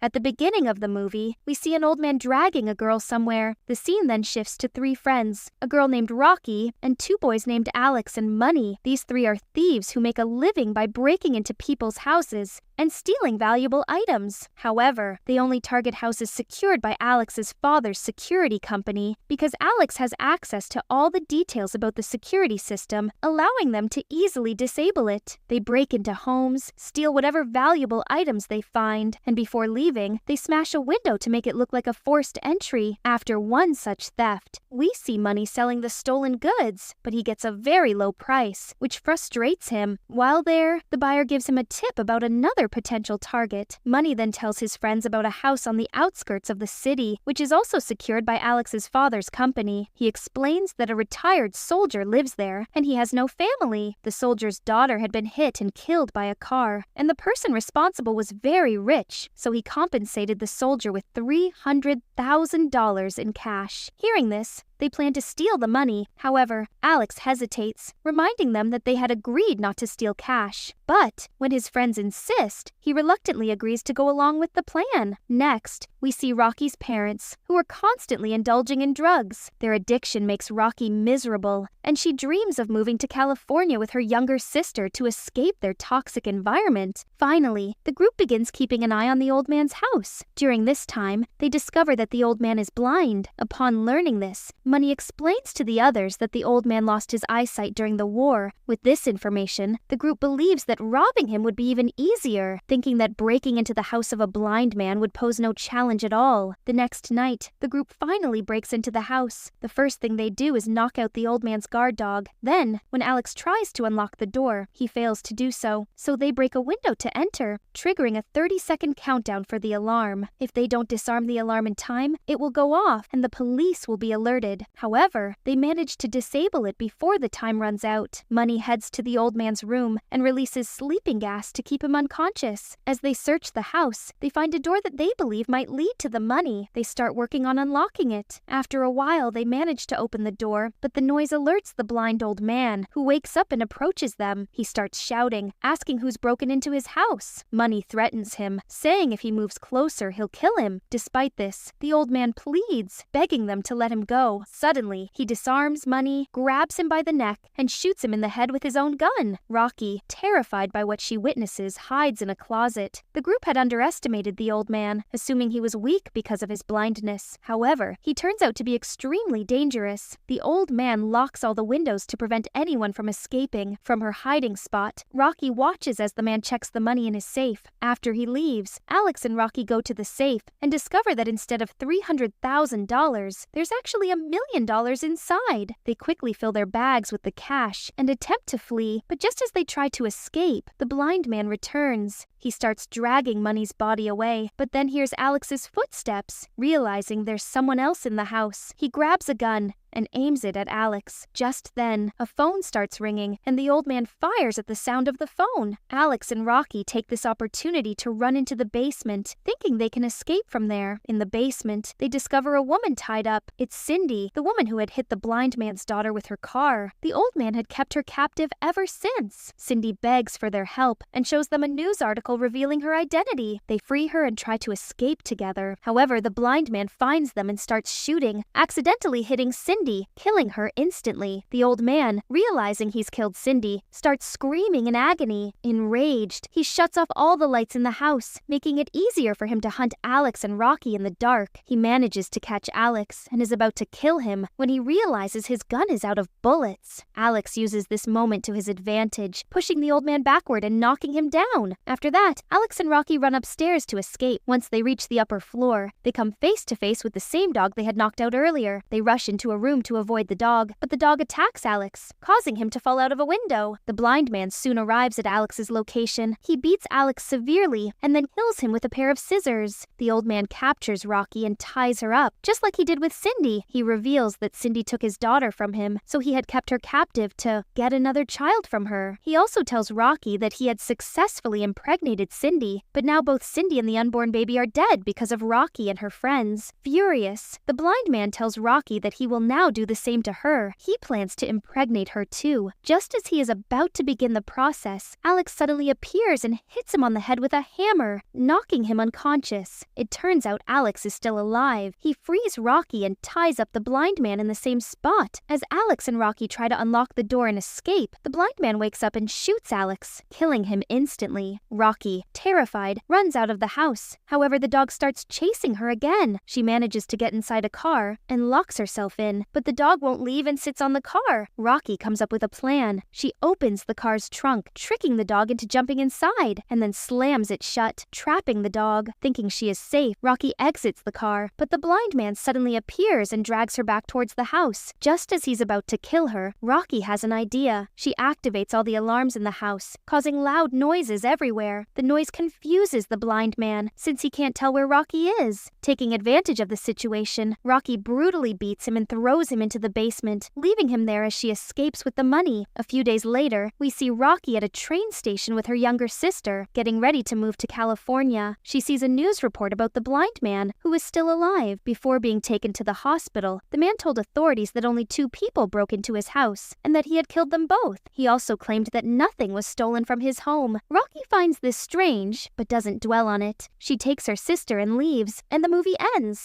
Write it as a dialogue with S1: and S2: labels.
S1: At the beginning of the movie, we see an old man dragging a girl somewhere. The scene then shifts to three friends, a girl named Rocky and two boys named Alex and Money. These three are thieves who make a living by breaking into people's houses and stealing valuable items. However, they only target houses secured by Alex's father's security company because Alex has access to all the details about the security system, allowing them to easily disable it. They break into homes, steal whatever valuable items they find, and before leaving, they smash a window to make it look like a forced entry. After one such theft, we see Money selling the stolen goods, but he gets a very low price, which frustrates him. While there, the buyer gives him a tip about another potential target. Money then tells his friends about a house on the outskirts of the city, which is also secured by Alex's father's company. He explains that a retired soldier lives there, and he has no family. The soldier's daughter had been hit and killed by a car, and the person responsible was very rich, so he compensated the soldier with $300,000 in cash. Hearing this, they plan to steal the money. However, Alex hesitates, reminding them that they had agreed not to steal cash. But when his friends insist, he reluctantly agrees to go along with the plan. Next, we see Rocky's parents, who are constantly indulging in drugs. Their addiction makes Rocky miserable, and she dreams of moving to California with her younger sister to escape their toxic environment. Finally, the group begins keeping an eye on the old man's house. During this time, they discover that the old man is blind. Upon learning this, Money explains to the others that the old man lost his eyesight during the war. With this information, the group believes that robbing him would be even easier, thinking that breaking into the house of a blind man would pose no challenge at all. The next night, the group finally breaks into the house. The first thing they do is knock out the old man's guard dog. Then, when Alex tries to unlock the door, he fails to do so, so they break a window to enter, triggering a 30-second countdown for the alarm. If they don't disarm the alarm in time, it will go off and the police will be alerted. However, they manage to disable it before the time runs out. Money heads to the old man's room and releases sleeping gas to keep him unconscious. As they search the house, they find a door that they believe might lead to the money. They start working on unlocking it. After a while, they manage to open the door, but the noise alerts the blind old man, who wakes up and approaches them. He starts shouting, asking who's broken into his house. Money threatens him, saying if he moves closer, he'll kill him. Despite this, the old man pleads, begging them to let him go. Suddenly, he disarms Money, grabs him by the neck, and shoots him in the head with his own gun. Rocky, terrified by what she witnesses, hides in a closet. The group had underestimated the old man, assuming he was weak because of his blindness. However, he turns out to be extremely dangerous. The old man locks all the windows to prevent anyone from escaping. From her hiding spot, Rocky watches as the man checks the money in his safe. After he leaves, Alex and Rocky go to the safe and discover that instead of $300,000, there's actually $1 million inside. They quickly fill their bags with the cash and attempt to flee, but just as they try to escape, the blind man returns. He starts dragging Money's body away, but then hears Alex's footsteps. Realizing there's someone else in the house, he grabs a gun and aims it at Alex. Just then, a phone starts ringing, and the old man fires at the sound of the phone. Alex and Rocky take this opportunity to run into the basement, thinking they can escape from there. In the basement, they discover a woman tied up. It's Cindy, the woman who had hit the blind man's daughter with her car. The old man had kept her captive ever since. Cindy begs for their help and shows them a news article revealing her identity. They free her and try to escape together. However, the blind man finds them and starts shooting, accidentally hitting Cindy, killing her instantly. The old man, realizing he's killed Cindy, starts screaming in agony. Enraged, he shuts off all the lights in the house, making it easier for him to hunt Alex and Rocky in the dark. He manages to catch Alex and is about to kill him when he realizes his gun is out of bullets. Alex uses this moment to his advantage, pushing the old man backward and knocking him down. After that, Alex and Rocky run upstairs to escape. Once they reach the upper floor, they come face to face with the same dog they had knocked out earlier. They rush into a room to avoid the dog, but the dog attacks Alex, causing him to fall out of a window. The blind man soon arrives at Alex's location. He beats Alex severely and then kills him with a pair of scissors. The old man captures Rocky and ties her up, just like he did with Cindy. He reveals that Cindy took his daughter from him, so he had kept her captive to get another child from her. He also tells Rocky that he had successfully impregnated Cindy, but now both Cindy and the unborn baby are dead because of Rocky and her friends. Furious, the blind man tells Rocky that he will now do the same to her. He plans to impregnate her too. Just as he is about to begin the process, Alex suddenly appears and hits him on the head with a hammer, knocking him unconscious. It turns out Alex is still alive. He frees Rocky and ties up the blind man in the same spot. As Alex and Rocky try to unlock the door and escape, the blind man wakes up and shoots Alex, killing him instantly. Rocky, terrified, runs out of the house. However, the dog starts chasing her again. She manages to get inside a car and locks herself in, but the dog won't leave and sits on the car. Rocky comes up with a plan. She opens the car's trunk, tricking the dog into jumping inside, and then slams it shut, trapping the dog. Thinking she is safe, Rocky exits the car, but the blind man suddenly appears and drags her back towards the house. Just as he's about to kill her, Rocky has an idea. She activates all the alarms in the house, causing loud noises everywhere. The noise confuses the blind man, since he can't tell where Rocky is. Taking advantage of the situation, Rocky brutally beats him and throws him into the basement, leaving him there as she escapes with the money. A few days later, we see Rocky at a train station with her younger sister, getting ready to move to California. She sees a news report about the blind man, who is still alive. Before being taken to the hospital, the man told authorities that only 2 people broke into his house, and that he had killed them both. He also claimed that nothing was stolen from his home. Rocky finds this strange, but doesn't dwell on it. She takes her sister and leaves, and the movie ends.